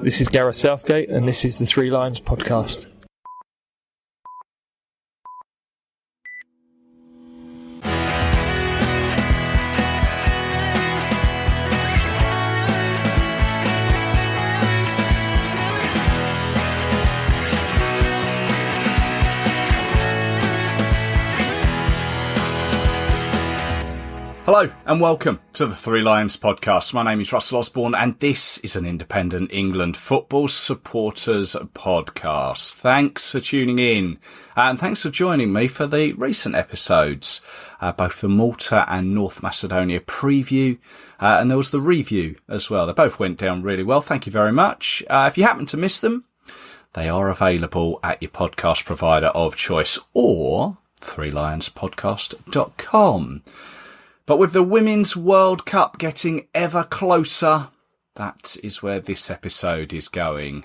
This is Gareth Southgate, and this is the Three Lions podcast. Hello and welcome to the Three Lions podcast. My name is Russell Osborne and this is an independent England football supporters podcast. Thanks for tuning in and thanks for joining me for the recent episodes, both the Malta and North Macedonia preview and there was the review as well. They both went down really well. Thank you very much. If you happen to miss them, they are available at your podcast provider of choice or threelionspodcast.com. But with the Women's World Cup getting ever closer, that is where this episode is going.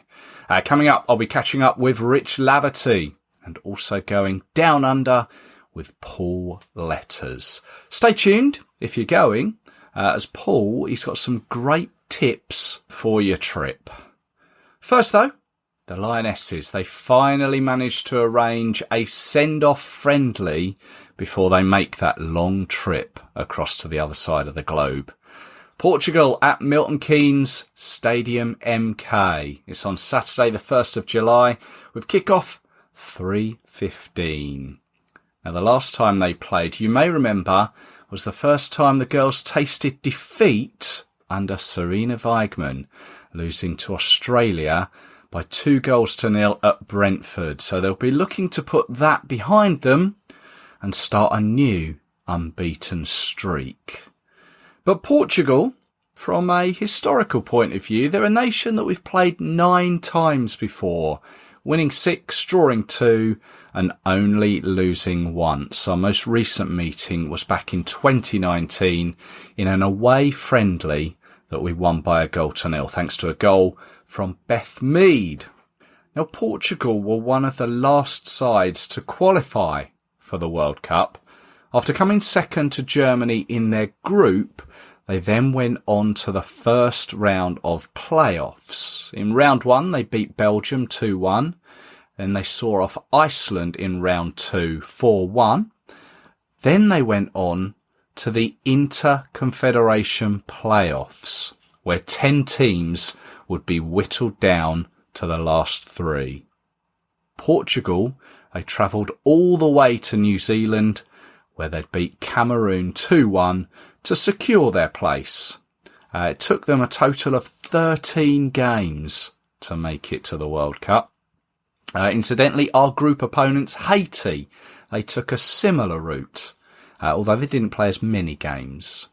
Coming up, I'll be catching up with Rich Laverty and also going down under with Paul Letters. Stay tuned if you're going, as Paul, he's got some great tips for your trip. First though, the Lionesses, they finally managed to arrange a send-off friendly before they make that long trip across to the other side of the globe. Portugal at Milton Keynes Stadium MK. It's on Saturday the 1st of July with kick-off 3:15. Now the last time they played, you may remember, was the first time the girls tasted defeat under Sarina Weigmann, losing to Australia by 2-0 at Brentford. So they'll be looking to put that behind them and start a new unbeaten streak. But Portugal, from a historical point of view, they're a nation that we've played 9 times before, winning 6, drawing 2, and only losing once. Our most recent meeting was back in 2019 in an away friendly that we won by 1-0, thanks to a goal from Beth Mead. Now, Portugal were one of the last sides to qualify for the World Cup. After coming second to Germany in their group, they then went on to the first round of playoffs. In round 1, they beat Belgium 2-1. Then they saw off Iceland in round 2, 4-1. Then they went on to the Inter-Confederation playoffs, where 10 teams would be whittled down to the last 3. Portugal, they travelled all the way to New Zealand, where they'd beat Cameroon 2-1 to secure their place. It took them a total of 13 games to make it to the World Cup. Incidentally, our group opponents, Haiti, they took a similar route, although they didn't play as many games.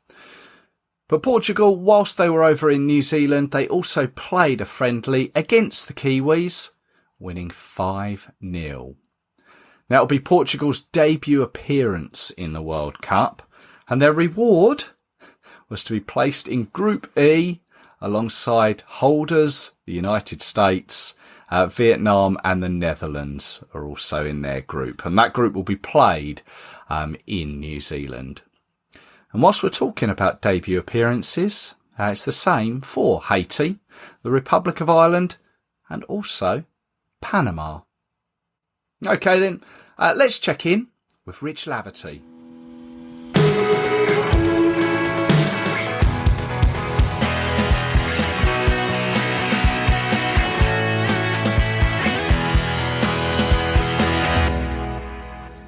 But Portugal, whilst they were over in New Zealand, they also played a friendly against the Kiwis, winning 5-0. Now it'll be Portugal's debut appearance in the World Cup, and their reward was to be placed in Group E alongside holders, the United States, Vietnam and the Netherlands are also in their group, and that group will be played in New Zealand. And whilst we're talking about debut appearances, it's the same for Haiti, the Republic of Ireland, and also Panama. Okay then, let's check in with Rich Laverty.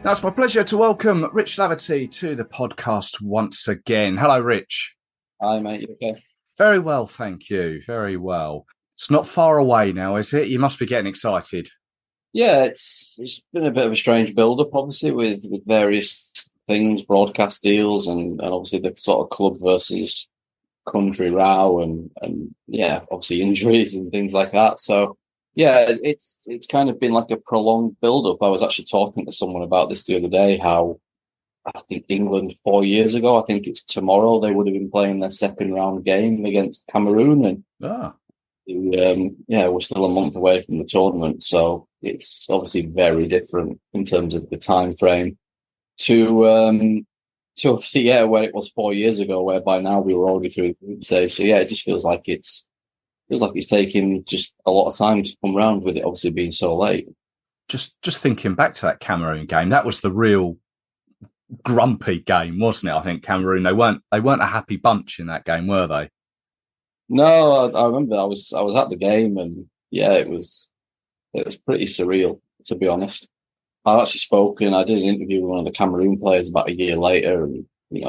Now, it's my pleasure to welcome Rich Laverty to the podcast once again. Hello, Rich. Hi, mate. You okay? Very well, thank you. Very well. It's not far away now, is it? You must be getting excited. Yeah, it's been a bit of a strange build-up, obviously, with various things, broadcast deals, and obviously the sort of club versus country row, and yeah, obviously injuries and things like that. So yeah, it's kind of been like a prolonged build-up. I was actually talking to someone about this the other day, how I think England 4 years ago, I think it's tomorrow, they would have been playing their second round game against Cameroon, and we're still a month away from the tournament, so it's obviously very different in terms of the time frame to obviously, where it was 4 years ago, where by now we were already through the group stage. So yeah, it just feels like it's feels like it's taking just a lot of time to come round with it, obviously being so late. Just thinking back to that Cameroon game, that was the real grumpy game, wasn't it? I think Cameroon, they weren't a happy bunch in that game, were they? No, I remember I was at the game, and yeah, it was pretty surreal, to be honest. I did an interview with one of the Cameroon players about a year later, and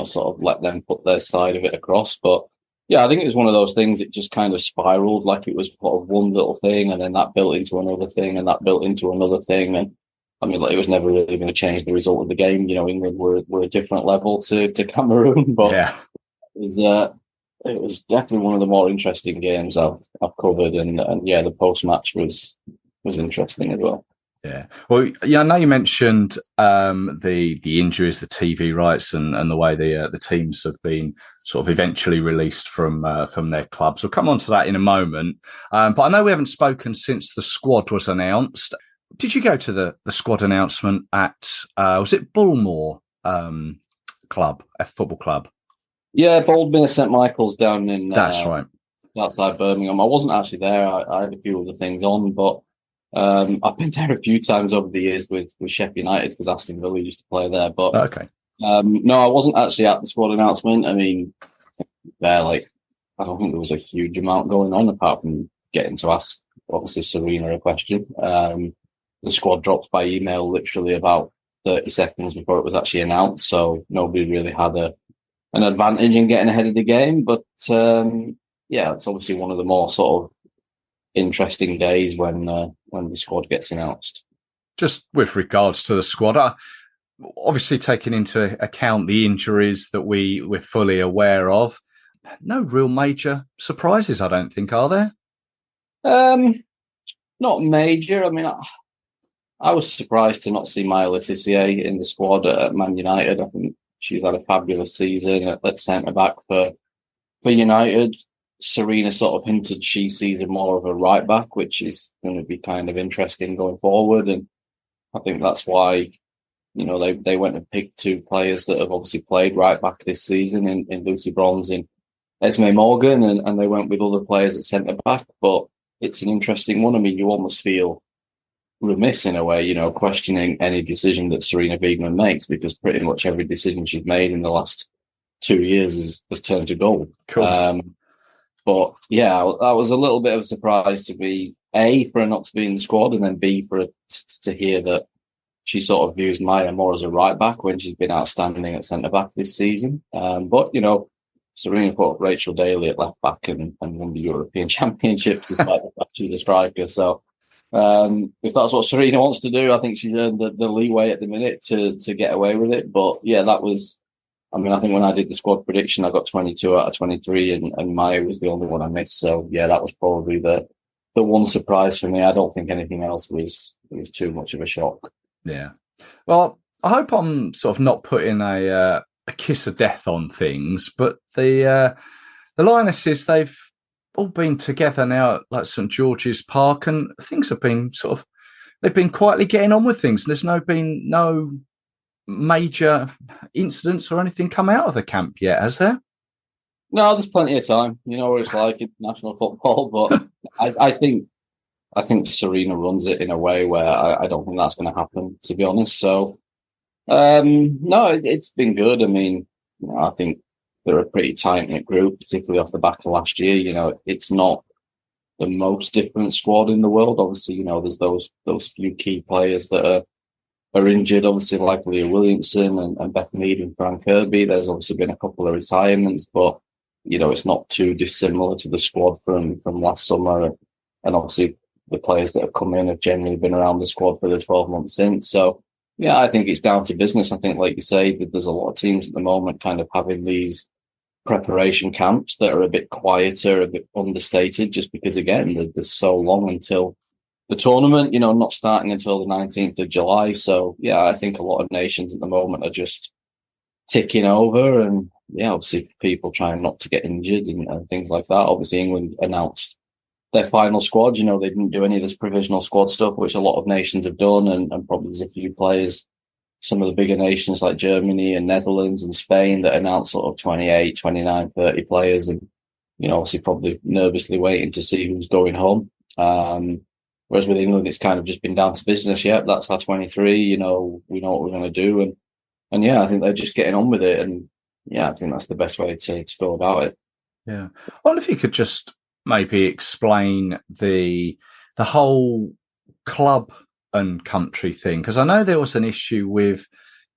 sort of let them put their side of it across. But yeah, I think it was one of those things that just kind of spiraled, like it was sort of one little thing, and then that built into another thing, and that built into another thing. And I mean, like, it was never really going to change the result of the game. England were a different level to Cameroon, but yeah, it was definitely one of the more interesting games I've covered, and yeah, the post match was interesting as well. Yeah. Well, yeah, I know you mentioned the injuries, the TV rights, and the way the teams have been sort of eventually released from their clubs. We'll come on to that in a moment. But I know we haven't spoken since the squad was announced. Did you go to the squad announcement at was it Bullmore club, a football club? Yeah, Boldmere St Michael's down in that's right, outside Birmingham. I wasn't actually there. I had a few other things on, but I've been there a few times over the years with Sheffield United because Aston Villa used to play there. But okay, no, I wasn't actually at the squad announcement. I mean, I don't think there was a huge amount going on apart from getting to ask obviously Serena a question. The squad dropped by email literally about 30 seconds before it was actually announced, so nobody really had an advantage in getting ahead of the game. But yeah, it's obviously one of the more sort of interesting days when the squad gets announced. Just with regards to the squad, obviously taking into account the injuries that we're fully aware of, no real major surprises, I don't think, are there? Not major. I mean, I was surprised to not see Maya Letitia in the squad at Man United. I think she's had a fabulous season at centre back for United. Serena sort of hinted she sees her more of a right back, which is going to be kind of interesting going forward. And I think that's why, they went and picked two players that have obviously played right back this season in Lucy Bronze and Esme Morgan, and they went with other players at centre back. But it's an interesting one. I mean, you almost feel remiss in a way, questioning any decision that Serena Wiegman makes, because pretty much every decision she's made in the last 2 years has turned to gold. But yeah, that was a little bit of a surprise to be A, for her not to be in the squad, and then B, for her to hear that she sort of views Maya more as a right back when she's been outstanding at centre back this season. But Serena put Rachel Daly at left back and won the European Championships despite the fact she's a striker. So if that's what Serena wants to do, I think she's earned the leeway at the minute to get away with it. But yeah, that was. I mean, I think when I did the squad prediction, I got 22 out of 23, and Maya was the only one I missed. So yeah, that was probably the one surprise for me. I don't think anything else was too much of a shock. Yeah. Well, I hope I'm sort of not putting a kiss of death on things, but the Lionesses, they've all been together now at like St George's Park, and things have been they've been quietly getting on with things. There's been no major incidents or anything come out of the camp yet, has there? No, there's plenty of time. You know what it's like in international football, but I think Serena runs it in a way where I don't think that's going to happen, to be honest. So, no, it's been good. I mean, I think they're a pretty tight-knit group, particularly off the back of last year. It's not the most different squad in the world. Obviously, there's those few key players that are injured, obviously, like Leah Williamson and Beth Mead and Fran Kirby. There's obviously been a couple of retirements, but, it's not too dissimilar to the squad from last summer. And obviously, the players that have come in have generally been around the squad for the 12 months since. So, yeah, I think it's down to business. I think, like you say, that there's a lot of teams at the moment kind of having these preparation camps that are a bit quieter, a bit understated, just because, again, there's so long until the tournament, not starting until the 19th of July. So, yeah, I think a lot of nations at the moment are just ticking over, and, yeah, obviously people trying not to get injured and things like that. Obviously, England announced their final squad. They didn't do any of this provisional squad stuff, which a lot of nations have done, and probably there's a few players, some of the bigger nations like Germany and Netherlands and Spain, that announced sort of 28, 29, 30 players. And obviously probably nervously waiting to see who's going home. Whereas with England, it's kind of just been down to business. Yep, that's our 23. We know what we're going to do, and yeah, I think they're just getting on with it, and yeah, I think that's the best way to go about it. Yeah, I wonder if you could just maybe explain the whole club and country thing, because I know there was an issue with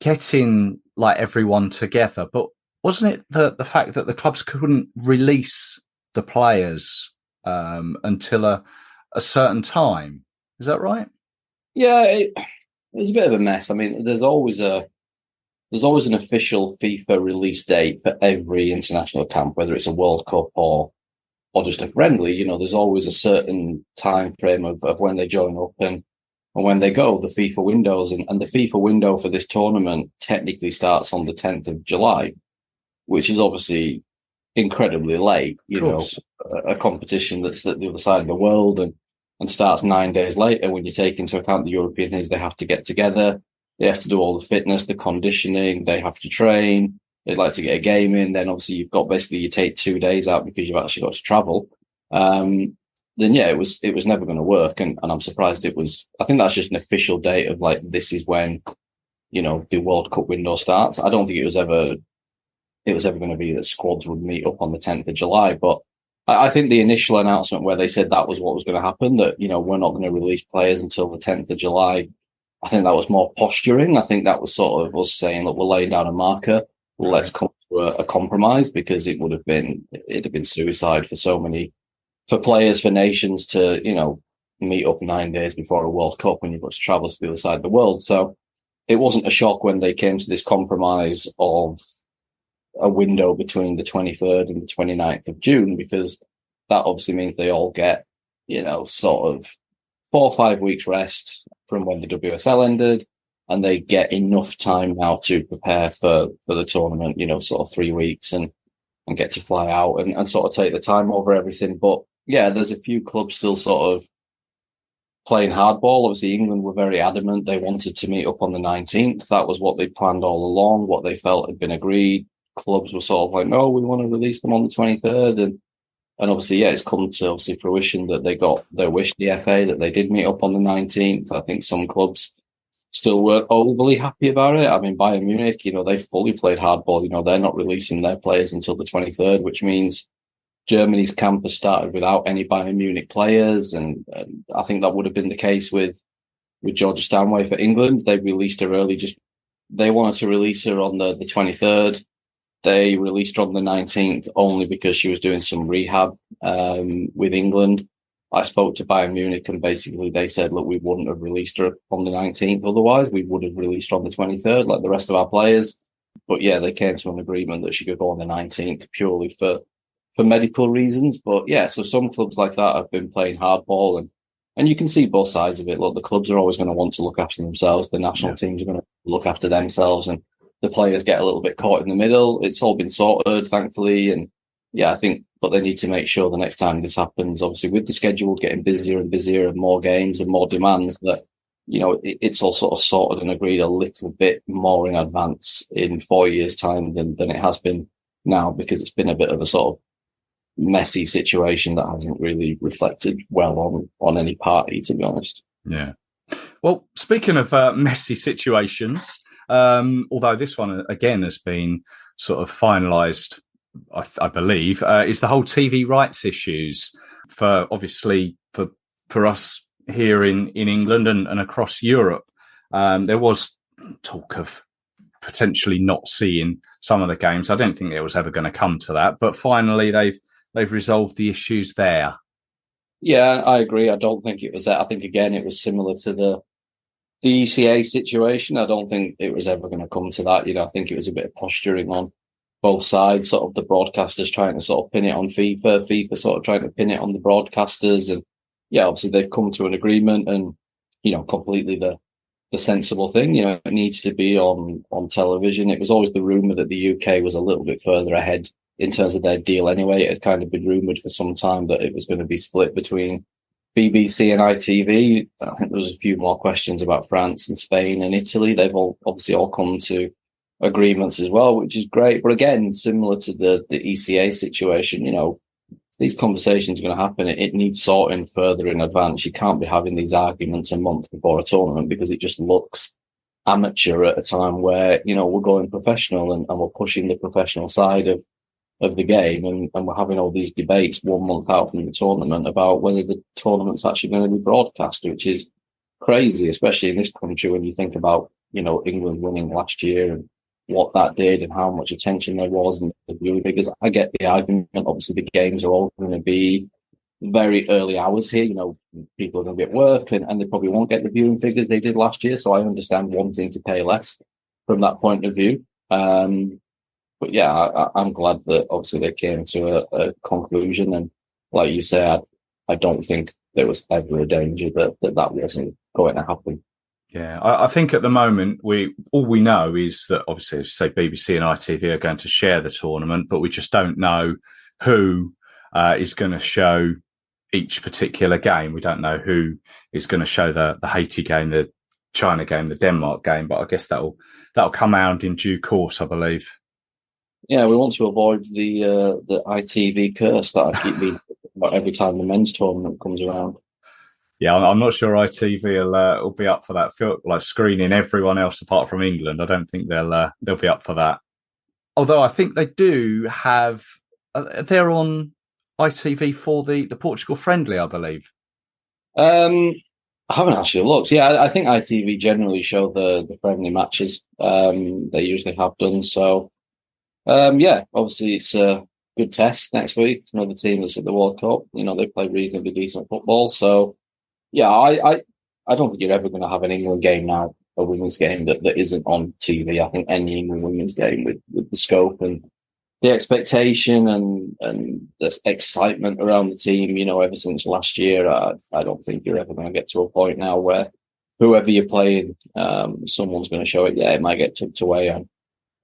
getting like everyone together, but wasn't it the fact that the clubs couldn't release the players until a certain time? Is that right? Yeah, it was a bit of a mess. I mean, there's always an official FIFA release date for every international camp, whether it's a World Cup or just a friendly. There's always a certain time frame of when they join up and when they go, the FIFA windows. And the FIFA window for this tournament technically starts on the 10th of July, which is obviously incredibly late. A competition that's at the other side of the world and starts 9 days later. When you take into account the European things, they have to get together. They have to do all the fitness, the conditioning. They have to train. They'd like to get a game in. Then obviously you take 2 days out because you've actually got to travel. Then yeah, it was never going to work. And I'm surprised it was. I think that's just an official date of like, this is when, the World Cup window starts. I don't think it was ever going to be that squads would meet up on the 10th of July. But I think the initial announcement where they said that was what was going to happen, that, we're not going to release players until the 10th of July. I think that was more posturing. I think that was sort of us saying, look, we're laying down a marker. Well, let's come to a compromise, because it'd have been suicide for players, for nations to, meet up 9 days before a World Cup when you've got to travel to the other side of the world. So it wasn't a shock when they came to this compromise of a window between the 23rd and the 29th of June, because that obviously means they all get, sort of 4 or 5 weeks rest from when the WSL ended, and they get enough time now to prepare for the tournament, sort of 3 weeks and get to fly out and sort of take the time over everything. But yeah, there's a few clubs still sort of playing hardball. Obviously, England were very adamant. They wanted to meet up on the 19th. That was what they planned all along, what they felt had been agreed. Clubs were sort of like, no, we want to release them on the 23rd. And obviously, yeah, it's come to obviously fruition that they got their wish, the FA, that they did meet up on the 19th. I think some clubs still weren't overly happy about it. I mean, Bayern Munich, they fully played hardball. They're not releasing their players until the 23rd, which means Germany's camp has started without any Bayern Munich players. And I think that would have been the case with Georgia Stanway for England. They released her early. They wanted to release her on the 23rd. They released her on the 19th only because she was doing some rehab with England. I spoke to Bayern Munich and basically they said, look, we wouldn't have released her on the 19th otherwise. We would have released her on the 23rd like the rest of our players. But yeah, they came to an agreement that she could go on the 19th purely for medical reasons. But yeah, so some clubs like that have been playing hardball and you can see both sides of it. Look, the clubs are always going to want to look after themselves. The national teams are going to look after themselves, and the players get a little bit caught in the middle. It's all been sorted, thankfully. And yeah, I think, but they need to make sure the next time this happens, obviously with the schedule getting busier and busier and more games and more demands, that, it's all sort of sorted and agreed a little bit more in advance in 4 years' time than it has been now, because it's been a bit of a sort of messy situation that hasn't really reflected well on any party, to be honest. Yeah. Well, speaking of messy situations, although this one again has been sort of finalised, I believe, is the whole TV rights issues for us here in England and across Europe. There was talk of potentially not seeing some of the games. I don't think it was ever going to come to that, but finally they've resolved the issues there. Yeah, I agree. I don't think it was that. I think again it was similar to the ECA situation. I don't think it was ever going to come to that. I think it was a bit of posturing on both sides, sort of the broadcasters trying to sort of pin it on FIFA sort of trying to pin it on the broadcasters. And yeah, obviously they've come to an agreement and, completely the sensible thing. It needs to be on television. It was always the rumour that the UK was a little bit further ahead in terms of their deal anyway. It had kind of been rumoured for some time that it was going to be split between BBC and ITV. I think there was a few more questions about France and Spain and Italy. They've obviously all come to agreements as well, which is great. But again, similar to the ECA situation, these conversations are going to happen. It needs sorting further in advance. You can't be having these arguments a month before a tournament because it just looks amateur at a time where, we're going professional and we're pushing the professional side of the game, and we're having all these debates 1 month out from the tournament about whether the tournament's actually going to be broadcast, which is crazy, especially in this country when you think about, England winning last year and what that did and how much attention there was and the viewing figures. I get the argument. Obviously, the games are all going to be very early hours here. People are going to be at work and they probably won't get the viewing figures they did last year. So I understand wanting to pay less from that point of view. But yeah, I'm glad that obviously they came to a conclusion. And like you said, I don't think there was ever a danger that wasn't going to happen. Yeah, I think at the moment all we know is that obviously, as you say, BBC and ITV are going to share the tournament, but we just don't know who is going to show each particular game. We don't know who is going to show the Haiti game, the China game, the Denmark game, but I guess that'll come out in due course, I believe. Yeah, we want to avoid the ITV curse that I keep being about every time the men's tournament comes around. Yeah, I'm not sure ITV will be up for that. Feel like screening everyone else apart from England. I don't think they'll be up for that. Although I think they do have. They're on ITV for the Portugal friendly, I believe. I haven't actually looked. Yeah, I think ITV generally show the friendly matches. They usually have done so. Yeah, obviously it's a good test next week. It's another team that's at the World Cup. They play reasonably decent football. So, yeah, I don't think you're ever going to have an England game now, a women's game that isn't on TV. I think any England women's game with the scope and the expectation and the excitement around the team, ever since last year, I don't think you're ever going to get to a point now where whoever you're playing, someone's going to show it. Yeah, it might get tucked away on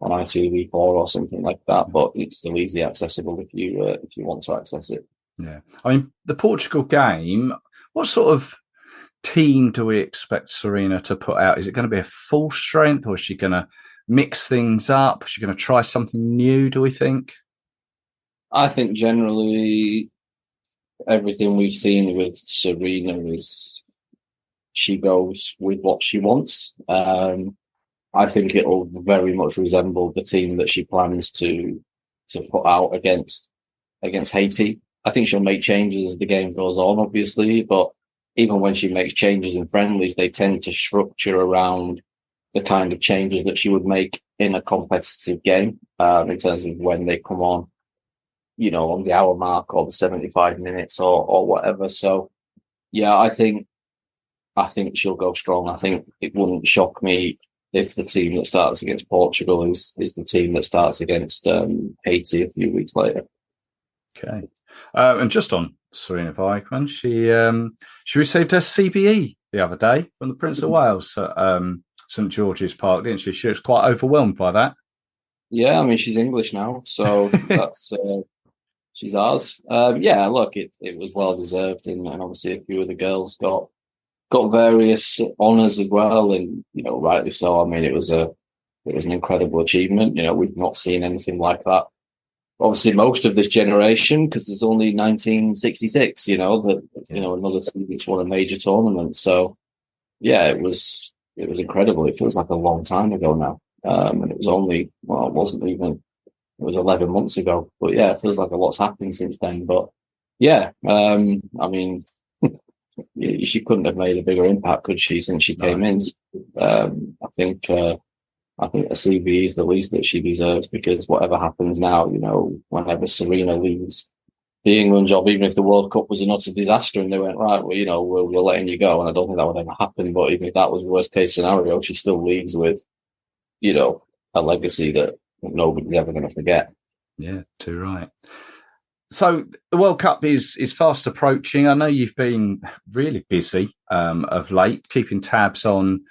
ITV4 or something like that, but it's still easily accessible if you want to access it. Yeah, I mean the Portugal game. What sort of team do we expect Serena to put out? Is it going to be a full strength, or is she going to mix things up? Is she going to try something new? Do we think? I think generally everything we've seen with Serena is she goes with what she wants. I think it'll very much resemble the team that she plans to put out against Haiti. I think she'll make changes as the game goes on, obviously, but even when she makes changes in friendlies, they tend to structure around the kind of changes that she would make in a competitive game, in terms of when they come on, on the hour mark or the 75 minutes or whatever. So, yeah, I think she'll go strong. I think it wouldn't shock me if the team that starts against Portugal is the team that starts against Haiti a few weeks later. Okay. And just on Serena Weigmann, she received her CBE the other day from the Prince of Wales at St George's Park, didn't she? She was quite overwhelmed by that. Yeah, I mean, she's English now, so that's she's ours. Yeah, look, it was well deserved, and obviously a few of the girls got various honours as well, and rightly so. I mean, it was an incredible achievement. We've not seen anything like that. Obviously, most of this generation, because there's only 1966. Another team that's won a major tournament. So, yeah, it was incredible. It feels like a long time ago now, and it was only it wasn't even. It was 11 months ago. But yeah, it feels like a lot's happened since then. But yeah, I mean. She couldn't have made a bigger impact, could she, since she came in? I think a CB is the least that she deserves, because whatever happens now, whenever Serena leaves the England job, even if the World Cup was an utter disaster and they went, right, well, we're letting you go, and I don't think that would ever happen, but even if that was the worst case scenario, she still leaves with, a legacy that nobody's ever going to forget. Yeah, too right. So the World Cup is fast approaching. I know you've been really busy of late, keeping tabs on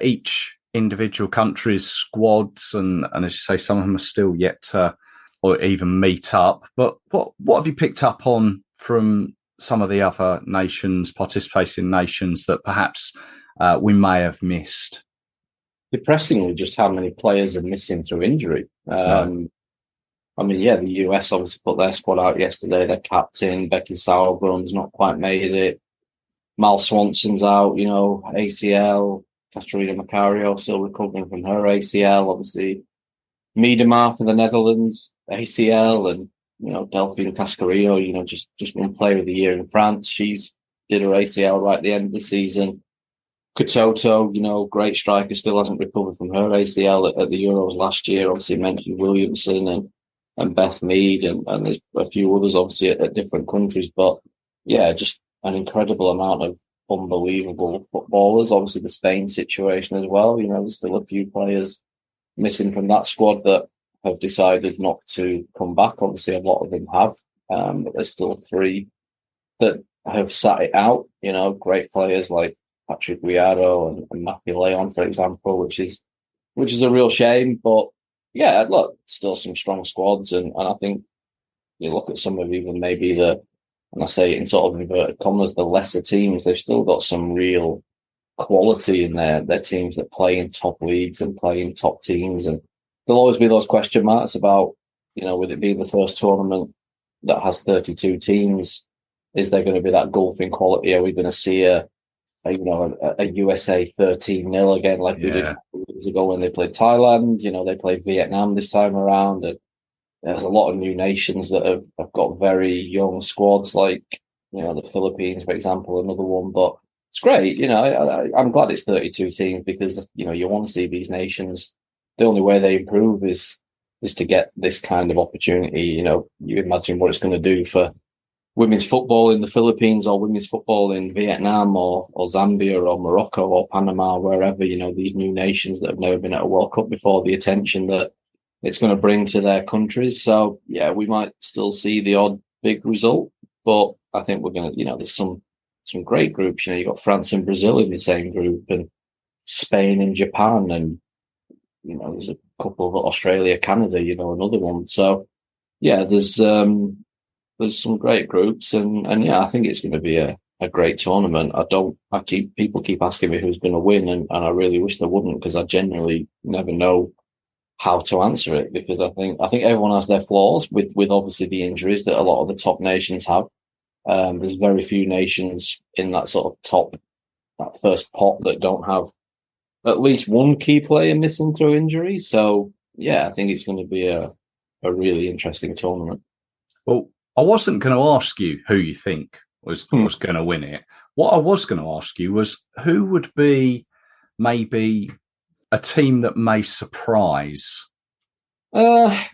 each individual country's squads, and as you say, some of them are still yet to or even meet up. But what have you picked up on from some of the other nations, participating nations, that perhaps we may have missed? Depressingly, just how many players are missing through injury. I mean, yeah, the US obviously put their squad out yesterday. Their captain, Becky Sauerbrun's not quite made it. Mal Swanson's out, ACL. Katerina Macario still recovering from her ACL. Obviously, Miedema for the Netherlands, ACL, and, Delphine Cascarino, just won Player of the Year in France. She's did her ACL right at the end of the season. Katoto, great striker, still hasn't recovered from her ACL at the Euros last year. Obviously, mentioned Williamson and Beth Mead, and there's a few others, obviously, at different countries. But, yeah, just an incredible amount of unbelievable footballers. Obviously, the Spain situation as well. There's still a few players missing from that squad that have decided not to come back. Obviously, a lot of them have, but there's still 3 that have sat it out. Great players like Patrick Guiaro and Matthew Leon, for example, which is a real shame. But yeah, look, still some strong squads, and I think you look at some of even maybe and I say it in sort of inverted commas, the lesser teams, they've still got some real quality in their teams that play in top leagues and play in top teams. And there'll always be those question marks about, with it being the first tournament that has 32 teams, is there going to be that gulf in quality? Are we going to see a USA 13-0 again, like we did years ago when they played Thailand? They played Vietnam this time around, and there's a lot of new nations that have got very young squads, like, the Philippines, for example, another one. But it's great. I'm glad it's 32 teams because, you want to see these nations. The only way they improve is to get this kind of opportunity. You imagine what it's going to do for women's football in the Philippines or women's football in Vietnam or Zambia or Morocco or Panama, wherever, these new nations that have never been at a World Cup before, the attention that it's going to bring to their countries. So, yeah, we might still see the odd big result, but I think we're going to, there's some great groups. You've got France and Brazil in the same group, and Spain and Japan, and, there's a couple of Australia, Canada, another one. So, yeah, there's some great groups, and yeah, I think it's going to be a great tournament. People keep asking me who's going to win, and I really wish they wouldn't, because I genuinely never know how to answer it, because I think everyone has their flaws with obviously the injuries that a lot of the top nations have. There's very few nations in that sort of top, that first pot, that don't have at least one key player missing through injury. So yeah, I think it's going to be a really interesting tournament. Well, I wasn't going to ask you who you think was going to win it. What I was going to ask you was who would be maybe a team that may surprise. I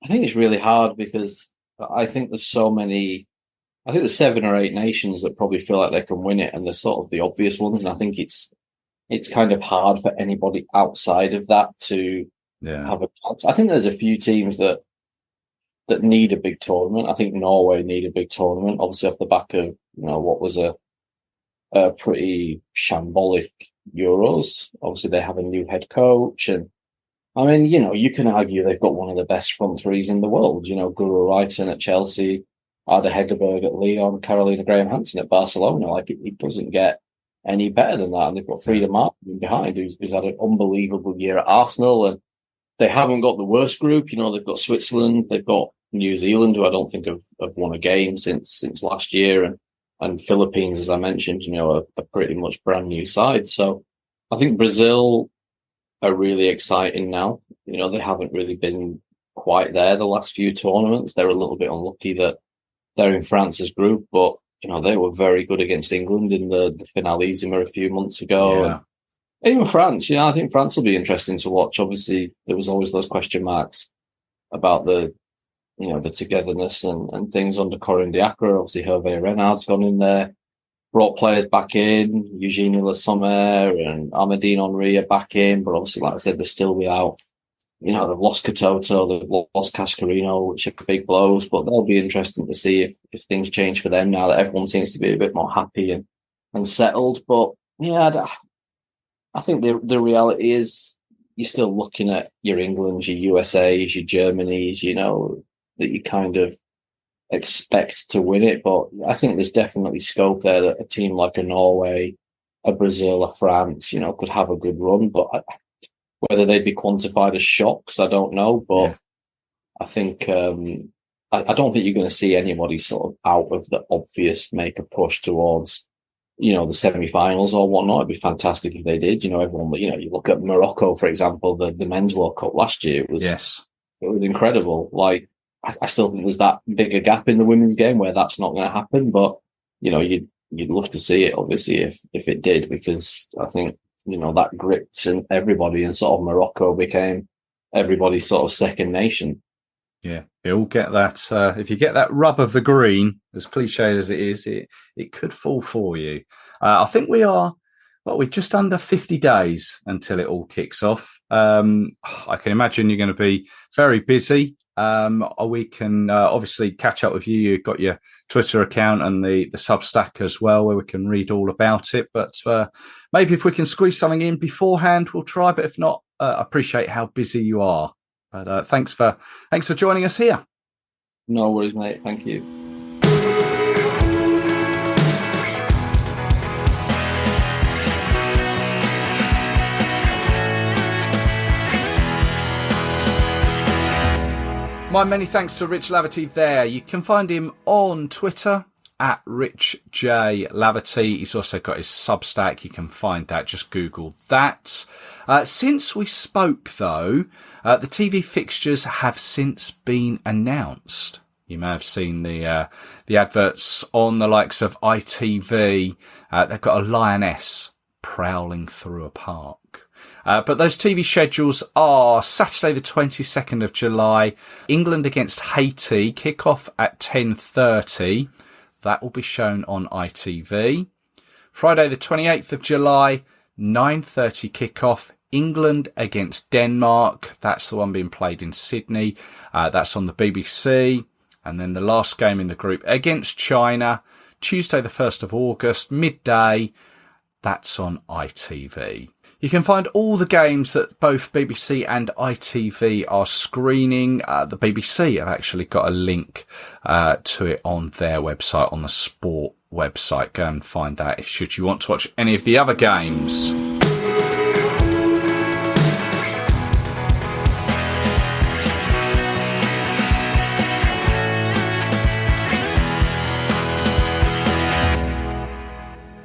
think it's really hard, because I think there's so many. I think there's 7 or 8 nations that probably feel like they can win it, and they're sort of the obvious ones. And I think it's kind of hard for anybody outside of that to have a chance. I think there's a few teams that need a big tournament. I think Norway need a big tournament, obviously off the back of what was a pretty shambolic Euros. Obviously, they have a new head coach, and I mean, you can argue they've got one of the best front threes in the world. Guru Reiten at Chelsea, Ada Hegerberg at Lyon, Carolina Graham-Hansen at Barcelona. Like, it doesn't get any better than that. And they've got Frida Martin behind, who's had an unbelievable year at Arsenal, and they haven't got the worst group. They've got Switzerland, they've got New Zealand, who I don't think have won a game since last year, and Philippines, as I mentioned, are pretty much brand new side. So I think Brazil are really exciting now. They haven't really been quite there the last few tournaments. They're a little bit unlucky that they're in France's group, but they were very good against England in the Finalissima a few months ago. Yeah. And even France, I think France will be interesting to watch. Obviously, there was always those question marks about the togetherness and things under Corinne Diacre. Obviously, Hervé Renard's gone in there, brought players back in. Eugenie Le Sommer and Amadine Henry are back in, but obviously, like I said, they're still without. They've lost Katoto, they've lost Cascarino, which are big blows, but they'll be interesting to see if things change for them now that everyone seems to be a bit more happy and settled. But yeah, I think the reality is you're still looking at your Englands, your USAs, your Germanys, that you kind of expect to win it. But I think there's definitely scope there that a team like a Norway, a Brazil, a France, could have a good run. But whether they'd be quantified as shocks, I don't know. But I think I don't think you're going to see anybody sort of out of the obvious make a push towards, the semi-finals or whatnot. It'd be fantastic if they did. Everyone, you look at Morocco, for example, the Men's World Cup last year. It was incredible. Like, I still think there's that bigger gap in the women's game where that's not going to happen. But, you'd love to see it, obviously, if it did, because I think, that gripped everybody, and sort of Morocco became everybody's sort of second nation. Yeah, you'll get that. If you get that rub of the green, as cliched as it is, it could fall for you. I think we're just under 50 days until it all kicks off. I can imagine you're going to be very busy. We can obviously catch up with you. You've got your Twitter account and the Substack as well, where we can read all about it. But maybe if we can squeeze something in beforehand, we'll try. But if not, I appreciate how busy you are. But thanks for joining us here. No worries, mate. Thank you. My many thanks to Rich Laverty there. You can find him on Twitter at Rich J Laverty. He's also got his Substack. You can find that. Just Google that. Since we spoke, though, the TV fixtures have since been announced. You may have seen the adverts on the likes of ITV. They've got a lioness prowling through a park. But those TV schedules are Saturday the 22nd of July, England against Haiti, kick-off at 10:30. That will be shown on ITV. Friday the 28th of July, 9:30 kick-off, England against Denmark. That's the one being played in Sydney. That's on the BBC. And then the last game in the group against China, Tuesday the 1st of August, midday. That's on ITV. You can find all the games that both BBC and ITV are screening. The BBC have actually got a link to it on their website, on the sport website. Go and find that should you want to watch any of the other games.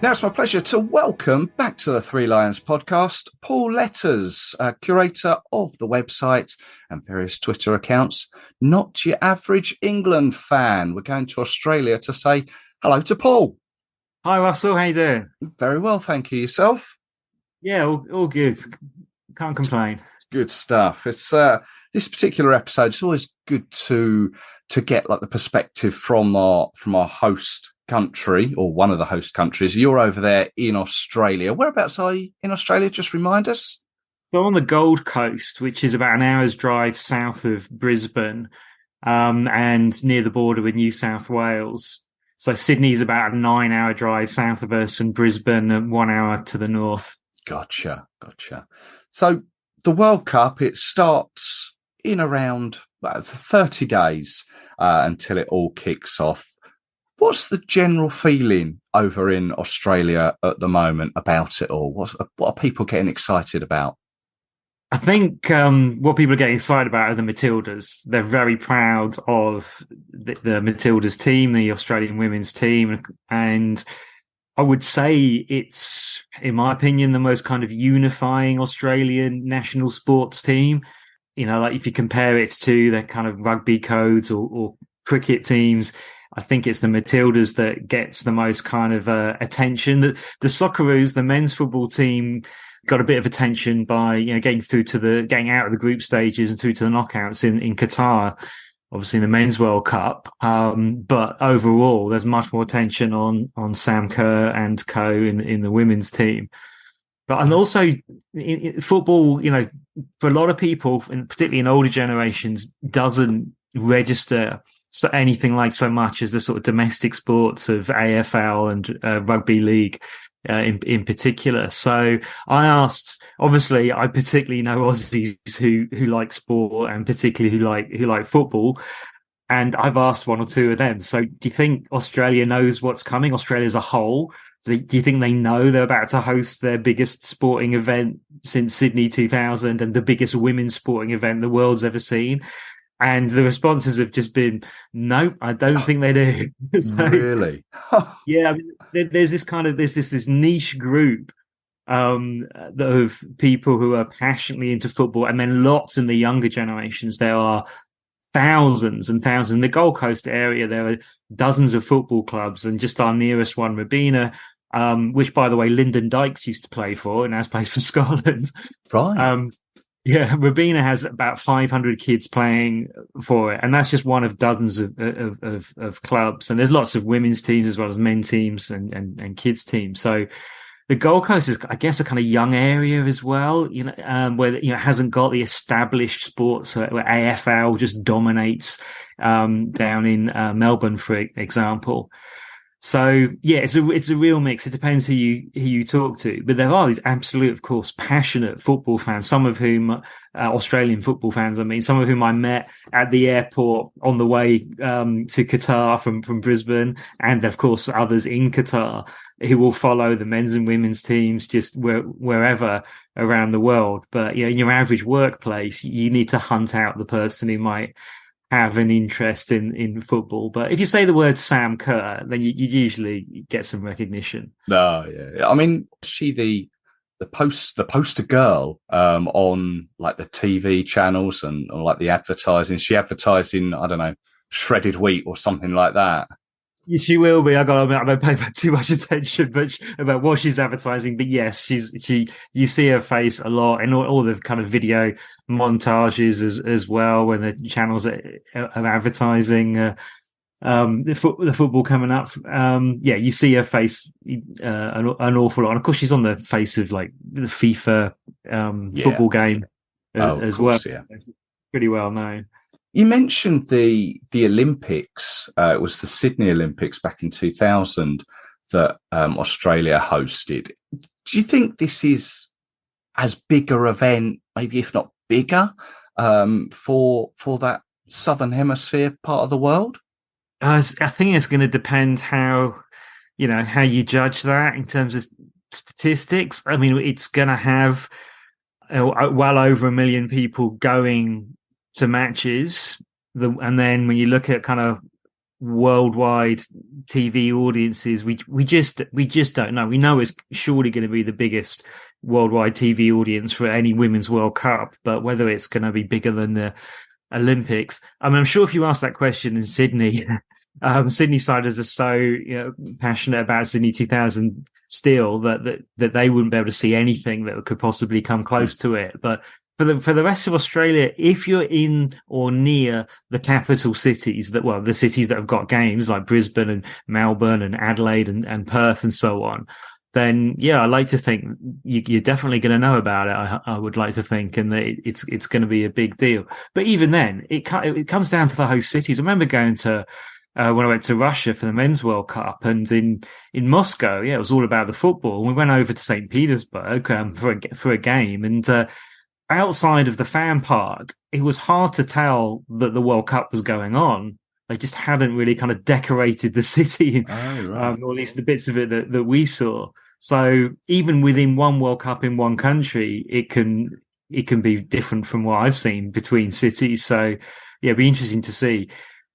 Now it's my pleasure to welcome back to the Three Lions podcast, Paul Letters, curator of the website and various Twitter accounts. Not your average England fan. We're going to Australia to say hello to Paul. Hi, Russell. How you doing? Very well, thank you. Yourself? Yeah, all good. Can't complain. Good stuff. It's this particular episode. It's always good to get like the perspective from our host country, or one of the host countries. You're over there in Australia. Whereabouts are you in Australia? Just remind us. So on the Gold Coast, which is about an hour's drive south of Brisbane, and near the border with New South Wales. So Sydney's about a 9-hour drive south of us, and Brisbane 1 hour to the north. Gotcha. So the World Cup, it starts in around 30 days until it all kicks off. What's the general feeling over in Australia at the moment about it all? What are people getting excited about? I think what people are getting excited about are the Matildas. They're very proud of the Matildas team, the Australian women's team. And I would say it's, in my opinion, the most kind of unifying Australian national sports team. Like if you compare it to their kind of rugby codes or cricket teams, I think it's the Matildas that gets the most kind of attention. The Socceroos, the men's football team, got a bit of attention by getting out of the group stages and through to the knockouts in Qatar, obviously in the Men's World Cup. But overall, there's much more attention on Sam Kerr and co in the women's team. And also in football, for a lot of people, and particularly in older generations, doesn't register anything like so much as the sort of domestic sports of AFL and rugby league in particular. So I asked, obviously I particularly know Aussies who like sport and particularly who like football. And I've asked one or two of them. So do you think Australia knows what's coming, Australia as a whole? Do you think they know they're about to host their biggest sporting event since Sydney 2000 and the biggest women's sporting event the world's ever seen? And the responses have just been, nope, I don't think they do. So, really? yeah, I mean, there's this niche group of people who are passionately into football, and then lots in the younger generations. There are thousands and thousands in the Gold Coast area. There are dozens of football clubs, and just our nearest one, Rabina, which, by the way, Lyndon Dykes used to play for and now plays for Scotland. Right. Yeah, Rabina has about 500 kids playing for it, and that's just one of dozens of clubs. And there's lots of women's teams as well as men teams and kids teams. So the Gold Coast is, I guess, a kind of young area as well, where it hasn't got the established sports where AFL just dominates down in Melbourne, for example. So yeah, it's a real mix. It depends who you talk to, but there are these absolute, of course, passionate football fans. Some of whom Australian football fans. I mean, some of whom I met at the airport on the way to Qatar from Brisbane, and of course others in Qatar who will follow the men's and women's teams just wherever around the world. But in your average workplace, you need to hunt out the person who might have an interest in football. But if you say the word Sam Kerr, then you usually get some recognition. No, yeah. I mean, she the poster girl on like the TV channels and like the advertising. She advertised in, I don't know, shredded wheat or something like that. She will be. I don't pay too much attention, but about what she's advertising. But yes, you see her face a lot in all the kind of video montages as well when the channels are advertising the football coming up. You see her face an awful lot. And of course, she's on the face of like the FIFA football game as course, well. Yeah. Pretty well known. You mentioned the Olympics. It was the Sydney Olympics back in 2000 that Australia hosted. Do you think this is as big an event, maybe if not bigger, for that Southern Hemisphere part of the world? I think it's going to depend how you judge that in terms of statistics. I mean, it's going to have well over 1 million people going to matches, and then when you look at kind of worldwide TV audiences, we just don't know. We know it's surely going to be the biggest worldwide TV audience for any Women's World Cup, but whether it's going to be bigger than the Olympics, I mean, I'm sure if you ask that question in Sydney, Sydney siders are so passionate about Sydney 2000 still that they wouldn't be able to see anything that could possibly come close to it, but for the rest of Australia, if you're in or near the capital cities the cities that have got games like Brisbane and Melbourne and Adelaide and Perth and so on, then I like to think you're definitely going to know about it. I would like to think, and that it's going to be a big deal. But even then, it comes down to the host cities. I remember going to when I went to Russia for the Men's World Cup, and in Moscow, it was all about the football. And we went over to St. Petersburg for a game, and outside of the fan park, it was hard to tell that the World Cup was going on. They just hadn't really kind of decorated the city, or at least the bits of it that we saw. So even within one World Cup in one country, it can be different from what I've seen between cities. So it'd be interesting to see.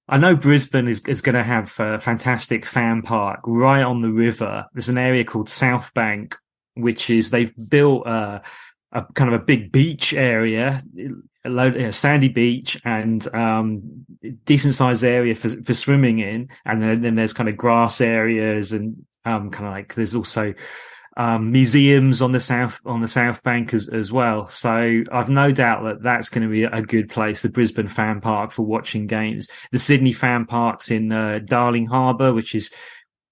I know Brisbane is going to have a fantastic fan park right on the river. There's an area called South Bank, which is they've built a kind of a big beach area, sandy beach, and decent sized area for swimming in. And then there's kind of grass areas, and kind of like there's also museums on the South Bank as well. So I've no doubt that that's going to be a good place, the Brisbane Fan Park, for watching games. The Sydney Fan Park's in Darling Harbour, which is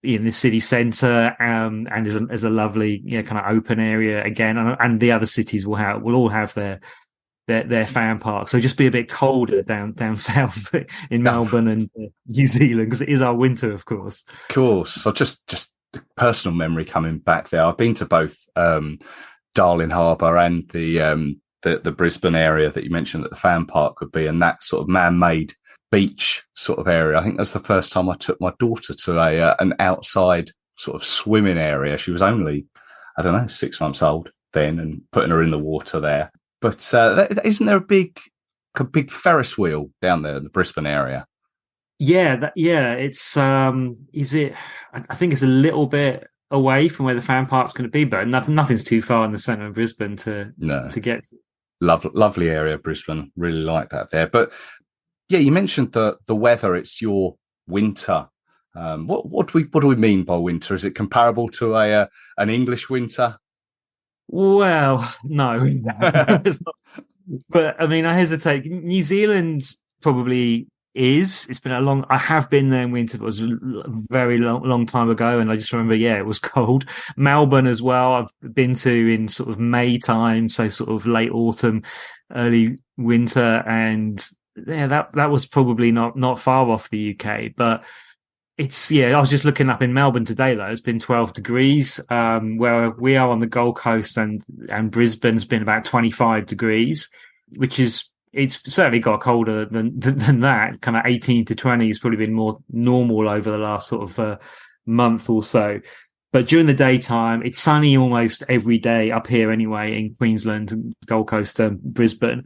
in the city centre, and is a lovely kind of open area again. And the other cities will all have their fan park. So just be a bit colder down south in Melbourne and New Zealand, because it is our winter, of course. Of course. So just personal memory coming back there. I've been to both Darling Harbour and the Brisbane area that you mentioned that the fan park would be, and that sort of man-made beach sort of area. I think that's the first time I took my daughter to an outside sort of swimming area. She was only, 6 months old then, and putting her in the water there. But isn't there a big a big Ferris wheel down there in the Brisbane area. Yeah, it's is it? I think it's a little bit away from where the fan park's going to be, but nothing's too far in the centre of Brisbane to get to. Lovely area, Brisbane. Really like that there. But yeah, you mentioned the weather. It's your winter. What do we mean by winter? Is it comparable to an English winter? Well, no, it's not. But I mean, I hesitate. New Zealand probably is. It's been I have been there in winter, but it was a very long time ago. And I just remember, it was cold. Melbourne as well, I've been to in sort of May time. So sort of late autumn, early winter. And that was probably not far off the UK, but I was just looking up in Melbourne today though. It's been 12 degrees, where we are on the Gold Coast and Brisbane's been about 25 degrees, which is, it's certainly got colder than that. Kind of 18 to 20 has probably been more normal over the last sort of month or so. But during the daytime, it's sunny almost every day up here anyway in Queensland and Gold Coast and Brisbane.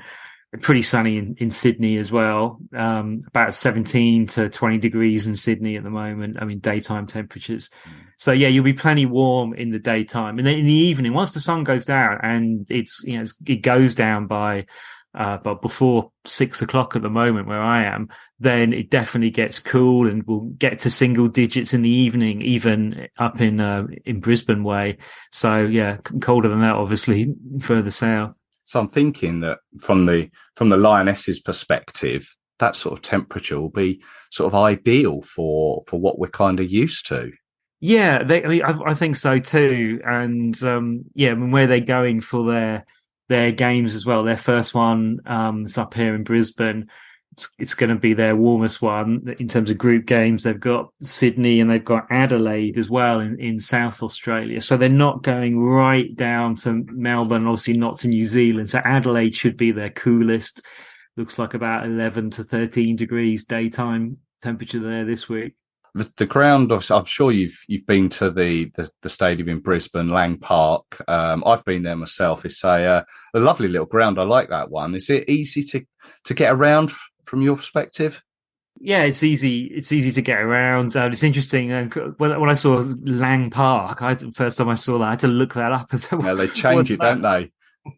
Pretty sunny in Sydney as well. About 17 to 20 degrees in Sydney at the moment. I mean, daytime temperatures. So you'll be plenty warm in the daytime. And then in the evening, once the sun goes down and it goes down by, but before 6 o'clock at the moment where I am, then it definitely gets cool and we'll get to single digits in the evening, even up in Brisbane way. So colder than that, obviously, further south. So I'm thinking that from the Lionesses perspective, that sort of temperature will be sort of ideal for what we're kind of used to. Yeah, I think so too. And where they're going for their games as well. Their first one is up here in Brisbane. It's going to be their warmest one in terms of group games. They've got Sydney and they've got Adelaide as well in South Australia. So they're not going right down to Melbourne, obviously not to New Zealand. So Adelaide should be their coolest. Looks like about 11 to 13 degrees daytime temperature there this week. The ground, I'm sure you've been to the stadium in Brisbane, Lang Park. I've been there myself. It's a lovely little ground. I like that one. Is it easy to get around from your perspective? Yeah, it's easy. It's easy to get around. It's interesting. When I saw Lang Park, first time I saw that, I had to look that up. Yeah, they change it, don't they?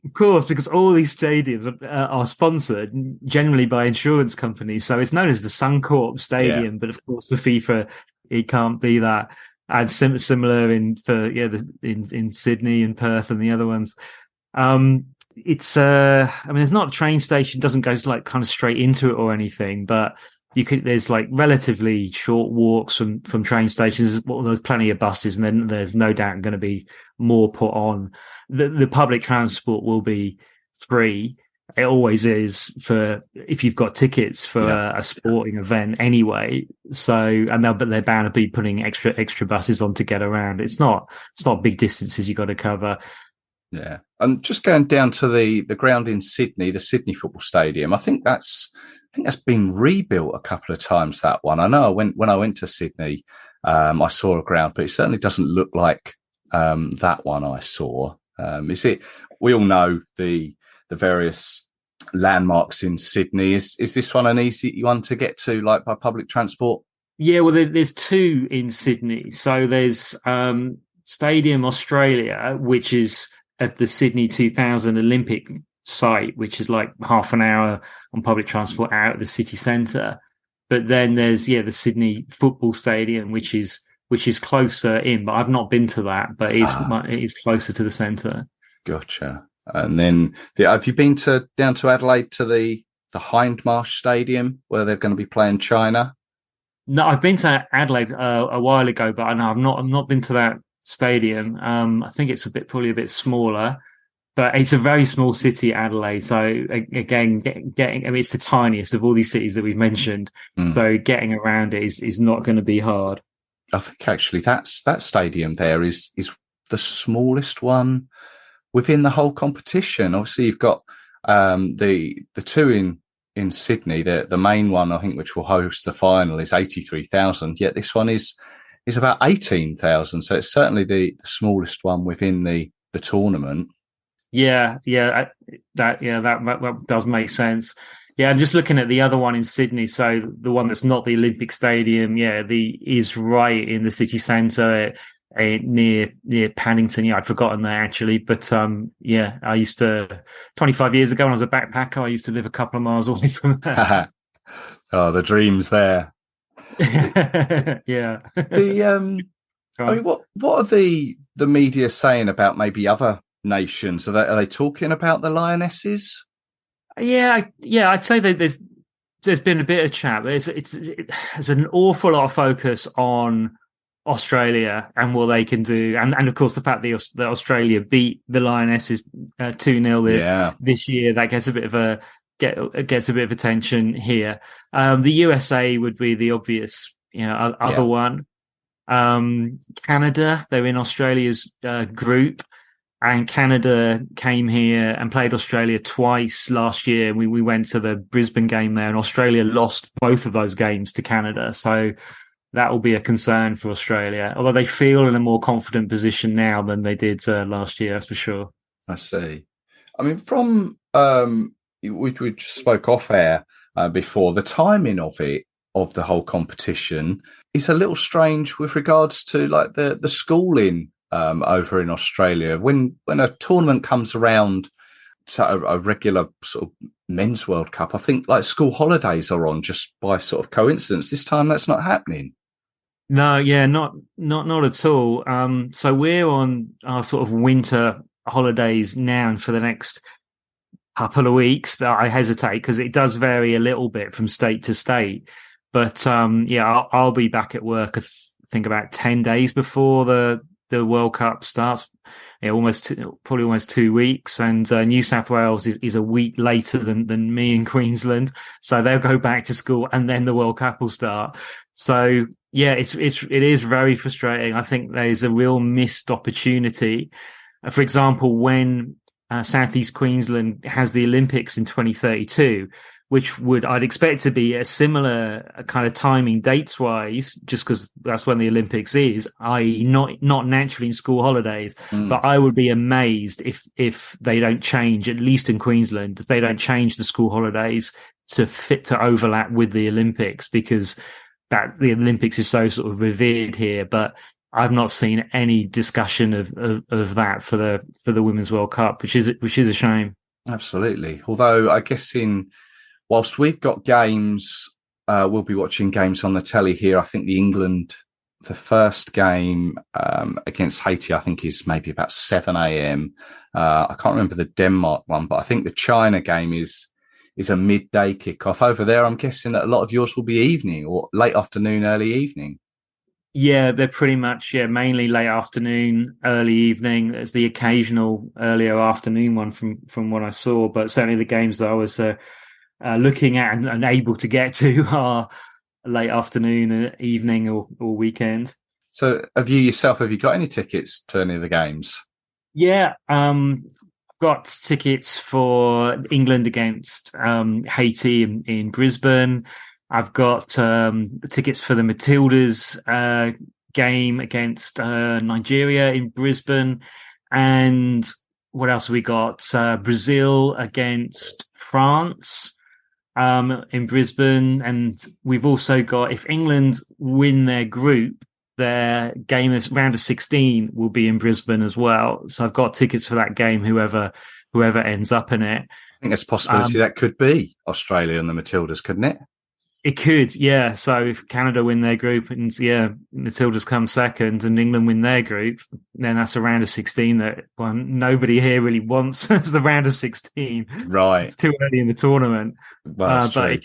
Of course, because all these stadiums are sponsored generally by insurance companies. So it's known as the Suncorp Stadium, but of course for FIFA, it can't be that. And similar in Sydney and Perth and the other ones. It's there's not a train station, doesn't go like kind of straight into it or anything, but there's like relatively short walks from train stations. Well, there's plenty of buses, and then there's no doubt going to be more put on. The public transport will be free. It always is for if you've got tickets for a sporting event anyway. So, but they're bound to be putting extra buses on to get around. It's not big distances you got to cover. Yeah, and just going down to the ground in Sydney, the Sydney Football Stadium. I think that's been rebuilt a couple of times. That one, I know. When I went to Sydney, I saw a ground, but it certainly doesn't look like that one I saw. Is it? We all know the various landmarks in Sydney. Is this one an easy one to get to, like by public transport? Yeah, well, there's two in Sydney. So there's Stadium Australia, which is at the Sydney 2000 Olympic site, which is like half an hour on public transport out of the city centre. But then there's the Sydney Football Stadium, which is closer in. But I've not been to that, but it's closer to the centre. Gotcha. And then have you been down to Adelaide to the Hindmarsh Stadium where they're going to be playing China? No, I've been to Adelaide a while ago, but I've not been to that stadium. I think it's probably a bit smaller, but it's a very small city, Adelaide. So again, it's the tiniest of all these cities that we've mentioned. So getting around it is not going to be hard. I think actually that stadium there is the smallest one within the whole competition. Obviously, you've got the two in Sydney. The main one, I think, which will host the final, is 83,000. Yet this one is about 18,000. So it's certainly the smallest one within the tournament. That does make sense. Yeah, I'm just looking at the other one in Sydney. So the one that's not the Olympic Stadium, is right in the city centre, near Paddington. Yeah, I'd forgotten that actually, but I used to 25 years ago when I was a backpacker. I used to live a couple of miles away from there. Oh, the dreams there. Yeah. I mean, what are the media saying about maybe other nations? Are they talking about the Lionesses? I'd say that there's been a bit of chat. There's an awful lot of focus on Australia and what they can do, and of course the fact that Australia beat the Lionesses 2-0 this year, that gets a bit of attention here. The USA would be the obvious, other one. Canada, they're in Australia's group. And Canada came here and played Australia twice last year. We went to the Brisbane game there, and Australia lost both of those games to Canada. So that will be a concern for Australia, although they feel in a more confident position now than they did last year, that's for sure. I see. I mean, from we just spoke off air before, the timing of the whole competition is a little strange with regards to like the schooling over in Australia. When a tournament comes around, to a regular sort of men's World Cup, I think like school holidays are on just by sort of coincidence. This time that's not happening. No, not at all. So we're on our sort of winter holidays now, and for the next couple of weeks, but I hesitate because it does vary a little bit from state to state. But I'll be back at work, I think about 10 days before the World Cup starts. Probably almost 2 weeks, and New South Wales is a week later than me in Queensland, so they'll go back to school and then the World Cup will start. So it is very frustrating. I think there's a real missed opportunity. For example, when Southeast Queensland has the Olympics in 2032, which I'd expect to be a similar kind of timing dates wise, just because that's when the Olympics is, i.e. not naturally in school holidays. But I would be amazed if they don't change, at least in Queensland, if they don't change the school holidays to overlap with the Olympics, because that the Olympics is so sort of revered here. But I've not seen any discussion of that for the Women's World Cup, which is a shame. Absolutely. Although I guess whilst we've got games, we'll be watching games on the telly here. I think the first game against Haiti, I think is maybe about 7 a.m. I can't remember the Denmark one, but I think the China game is a midday kickoff. Over there, I'm guessing that a lot of yours will be evening or late afternoon, early evening. Yeah, they're pretty much, mainly late afternoon, early evening. There's the occasional earlier afternoon one from what I saw, but certainly the games that I was looking at and able to get to are late afternoon, evening or weekend. So have you got any tickets to any of the games? Yeah, I've got tickets for England against Haiti in Brisbane. I've got tickets for the Matildas game against Nigeria in Brisbane. And what else have we got? Brazil against France in Brisbane. And we've also got, if England win their group, their game is round of 16 will be in Brisbane as well. So I've got tickets for that game, whoever ends up in it. I think there's a possibility that could be Australia and the Matildas, couldn't it? It could, yeah. So if Canada win their group and Matildas come second and England win their group, then that's a round of 16 that nobody here really wants as the round of 16. Right. It's too early in the tournament. Well, but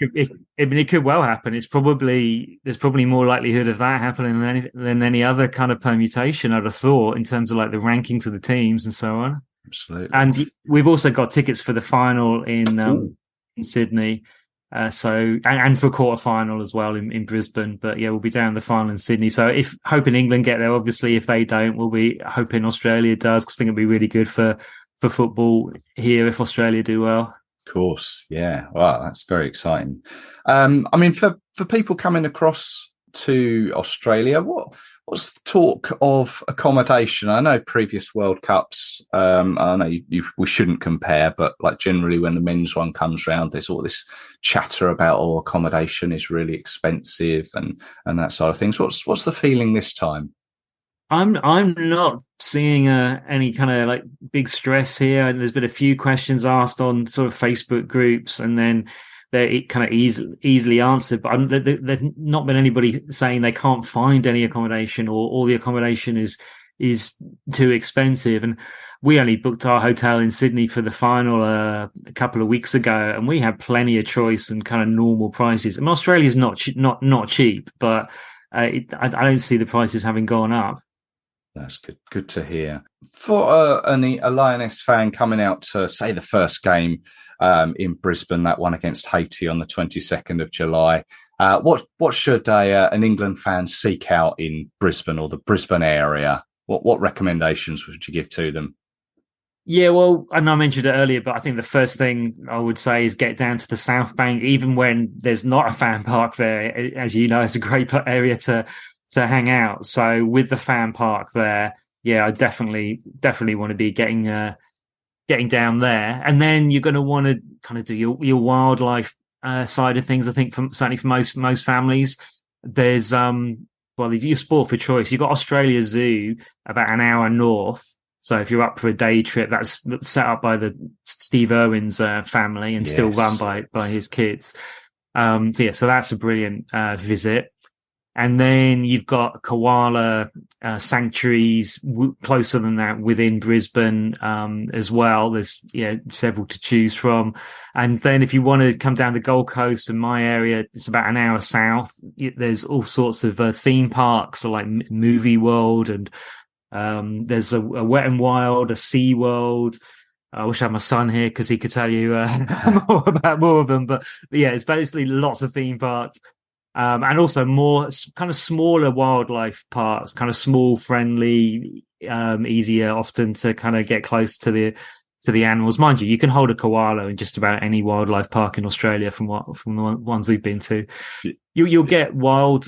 it could well happen. There's probably more likelihood of that happening than any other kind of permutation, I'd have thought, in terms of like the rankings of the teams and so on. Absolutely. And we've also got tickets for the final in Sydney. And for quarter final as well in Brisbane, but we'll be down the final in Sydney. So hoping England get there, obviously. If they don't, we'll be hoping Australia does, because I think it'll be really good for football here if Australia do well. Of course, yeah. Wow, that's very exciting. I mean, for people coming across to Australia, what What's the talk of accommodation? I know previous World Cups, I know we shouldn't compare, but like generally when the men's one comes round, there's all this chatter about accommodation is really expensive and that sort of things. What's the feeling this time? I'm not seeing any kind of like big stress here. There's been a few questions asked on sort of Facebook groups, and then they're kind of easily answered. But there's not been anybody saying they can't find any accommodation, or all the accommodation is too expensive. And we only booked our hotel in Sydney for the final a couple of weeks ago, and we had plenty of choice and kind of normal prices. I mean, Australia's not cheap, but I don't see the prices having gone up. That's good. Good to hear. For a Lioness fan coming out to, say, the first game in Brisbane, that one against Haiti on the 22nd of July, what should an England fan seek out in Brisbane or the Brisbane area? What recommendations would you give to them? Yeah, well, and I mentioned it earlier, but I think the first thing I would say is get down to the South Bank, even when there's not a fan park there. As you know, it's a great area to hang out. So with the fan park there, yeah, I definitely want to be getting down there. And then you're going to want to kind of do your wildlife side of things. I think certainly for most families, there's your sport for choice. You've got Australia Zoo about an hour north. So if you're up for a day trip, that's set up by the Steve Irwin's family and still run by his kids. So that's a brilliant visit. And then you've got koala sanctuaries closer than that within Brisbane as well. There's several to choose from. And then if you want to come down the Gold Coast and my area, it's about an hour south. There's all sorts of theme parks, so like Movie World, and there's a Wet and Wild, a Sea World. I wish I had my son here because he could tell you more of them. But yeah, it's basically lots of theme parks. And also more kind of smaller wildlife parks, kind of small, friendly, easier often to kind of get close to the animals. Mind you can hold a koala in just about any wildlife park in Australia from the ones we've been to. You'll get wild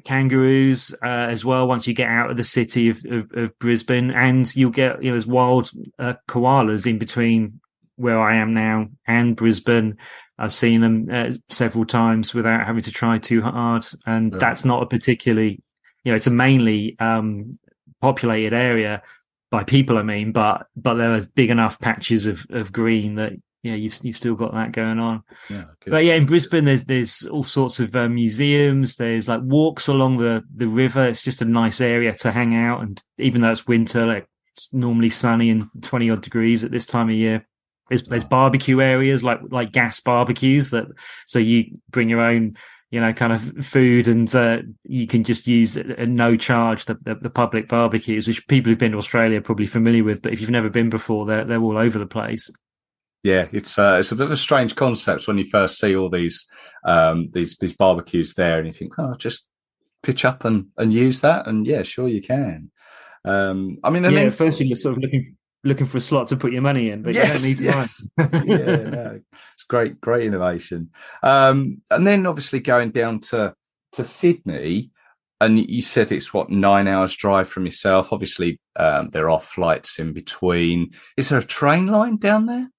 kangaroos as well once you get out of the city of Brisbane, and you'll get there's wild koalas in between where I am now and Brisbane. I've seen them several times without having to try too hard. And that's not a particularly, it's a mainly populated area by people, I mean, but there are big enough patches of green that, you've still got that going on. Yeah, good. But in Brisbane, there's all sorts of museums. There's like walks along the river. It's just a nice area to hang out. And even though it's winter, like it's normally sunny and 20 odd degrees at this time of year. There's barbecue areas like gas barbecues so you bring your own kind of food, and you can just use at no charge the public barbecues, which people who've been to Australia are probably familiar with, but if you've never been before, they're all over the place. Yeah, it's a bit of a strange concept when you first see all these barbecues there, and you think, just pitch up and use that, and sure you can. At first you're sort of looking for a slot to put your money in, but you don't need to. It's great innovation. And then obviously going down to Sydney, and you said it's 9 hours drive from yourself. Obviously, there are flights in between. Is there a train line down there?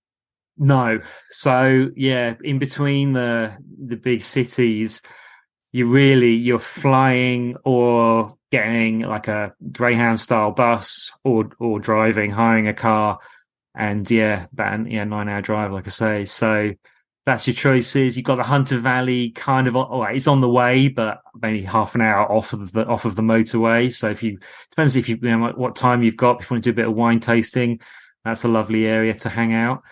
No. So in between the big cities, you're flying or getting like a Greyhound style bus or hiring a car, and about a 9 hour drive, like I say. So that's your choices. You've got the Hunter Valley kind of, it's on the way, but maybe half an hour off of the motorway. So depends if you what time you've got. If you want to do a bit of wine tasting, that's a lovely area to hang out.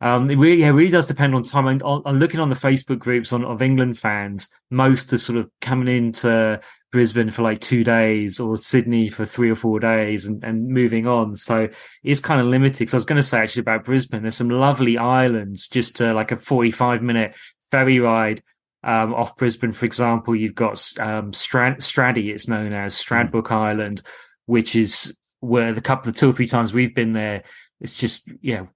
It really does depend on time. I'm looking on the Facebook groups of England fans. Most are sort of coming into Brisbane for like 2 days, or Sydney for 3 or 4 days, and moving on. So it's kind of limited. Because I was going to say actually about Brisbane, there's some lovely islands, just like a 45-minute ferry ride off Brisbane. For example, you've got Straddy, it's known as Stradbroke Island, which is where the 2 or 3 times we've been there. It's just,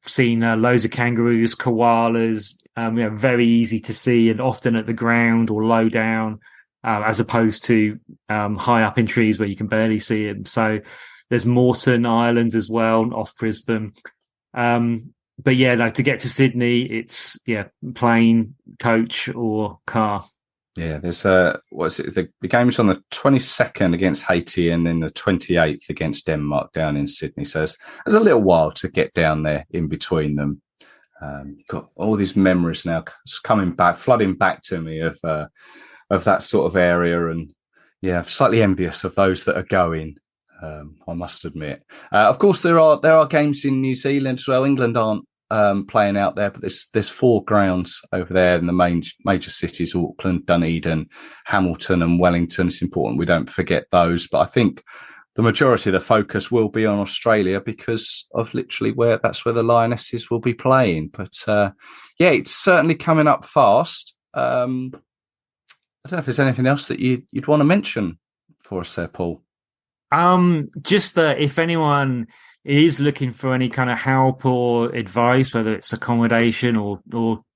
seen loads of kangaroos, koalas, very easy to see, and often at the ground or low down. as opposed to high up in trees where you can barely see them. So there's Moreton Island as well, off Brisbane. But yeah, like to get to Sydney, it's plane, coach, or car. Yeah, there's what's it? The game is on the 22nd against Haiti, and then the 28th against Denmark down in Sydney. So there's a little while to get down there in between them. Got all these memories now coming back, flooding back to me of that sort of area, and I'm slightly envious of those that are going. I must admit. Of course, there are games in New Zealand as well. England aren't playing out there, but there's 4 grounds over there in the major cities: Auckland, Dunedin, Hamilton, and Wellington. It's important we don't forget those. But I think the majority of the focus will be on Australia because of literally that's where the Lionesses will be playing. But it's certainly coming up fast. I don't know if there's anything else that you'd want to mention for us there, Paul. Just that if anyone is looking for any kind of help or advice, whether it's accommodation or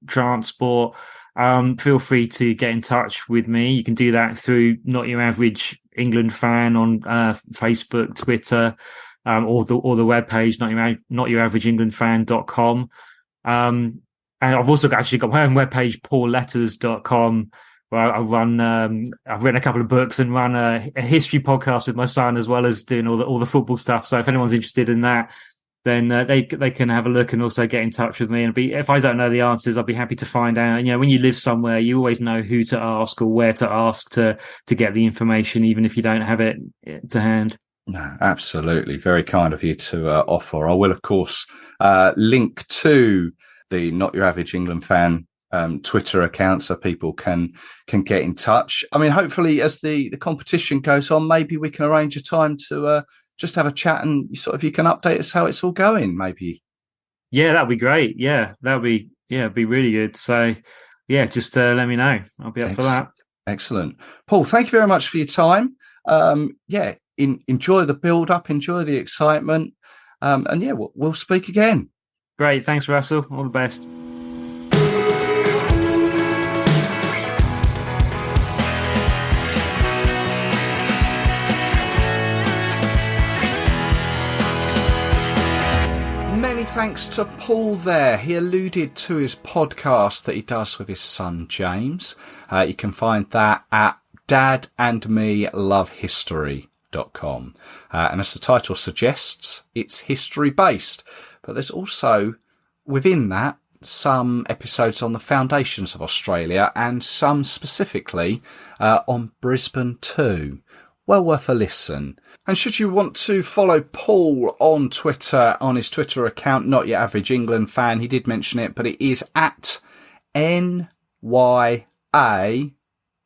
transport, feel free to get in touch with me. You can do that through Not Your Average England Fan on Facebook, Twitter, or the webpage notyouraverageenglandfan.com. And I've also actually got my own webpage, paulletters.com, where I've written a couple of books and run a history podcast with my son, as well as doing all the football stuff. So if anyone's interested in that, then they can have a look and also get in touch with me. And if I don't know the answers, I'll be happy to find out. And when you live somewhere, you always know who to ask or where to ask to get the information, even if you don't have it to hand. No, absolutely. Very kind of you to offer. I will, of course, link to the Not Your Average England Fan Twitter account so people can get in touch. I mean, hopefully as the competition goes on, maybe we can arrange a time to just have a chat and you can update us how it's all going, maybe. Yeah, that'd be great. Yeah, that'd be really good. So just let me know. I'll be up for that. Excellent. Paul, thank you very much for your time. Enjoy the build up, enjoy the excitement. We'll speak again. Great. Thanks, Russell. All the best. Thanks to Paul there. He alluded to his podcast that he does with his son James. You can find that at dadandmelovehistory.com. And as the title suggests, it's history based. But there's also within that some episodes on the foundations of Australia and some specifically on Brisbane too. Well worth a listen. And should you want to follow Paul on Twitter, on his Twitter account, Not Your Average England Fan, he did mention it, but it is at NYA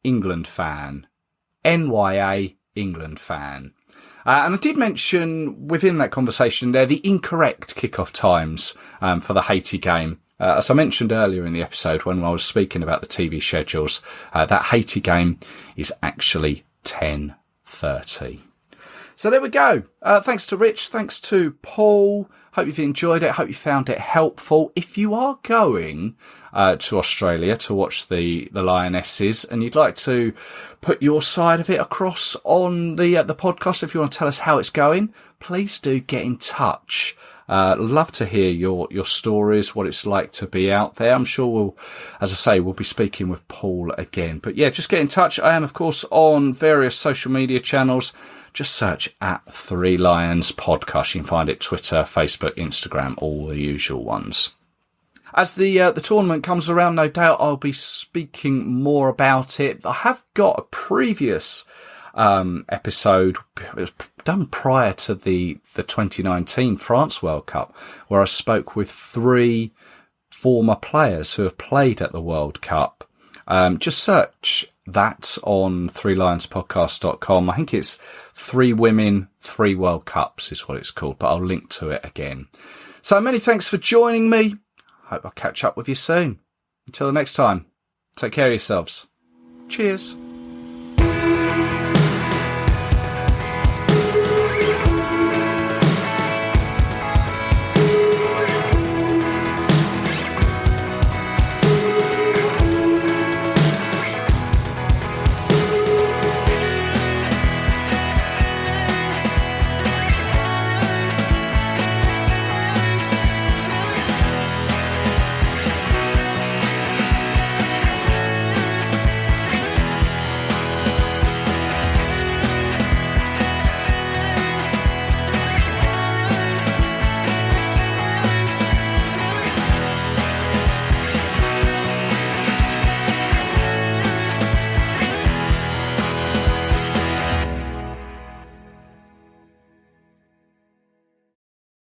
England Fan. NYA England Fan. And I did mention within that conversation there the incorrect kickoff times for the Haiti game. As I mentioned earlier in the episode when I was speaking about the TV schedules, that Haiti game is actually 10:30. So there we go. Thanks to Rich. Thanks to Paul. Hope you've enjoyed it. Hope you found it helpful. If you are going to Australia to watch the Lionesses and you'd like to put your side of it across on the podcast, if you want to tell us how it's going, please do get in touch. Love to hear your stories, what it's like to be out there. I'm sure we'll be speaking with Paul again. But just get in touch. I am, of course, on various social media channels. Just search at 3 Lions Podcast. You can find it Twitter, Facebook, Instagram, all the usual ones. As the tournament comes around, no doubt I'll be speaking more about it. I have got a previous episode. It was done prior to the 2019 France World Cup, where I spoke with 3 former players who have played at the World Cup. Just search that on 3lionspodcast.com. I think it's 3 Women, 3 World Cups is what it's called, but I'll link to it again. So many thanks for joining me. Hope I'll catch up with you soon. Until the next time, take care of yourselves. Cheers.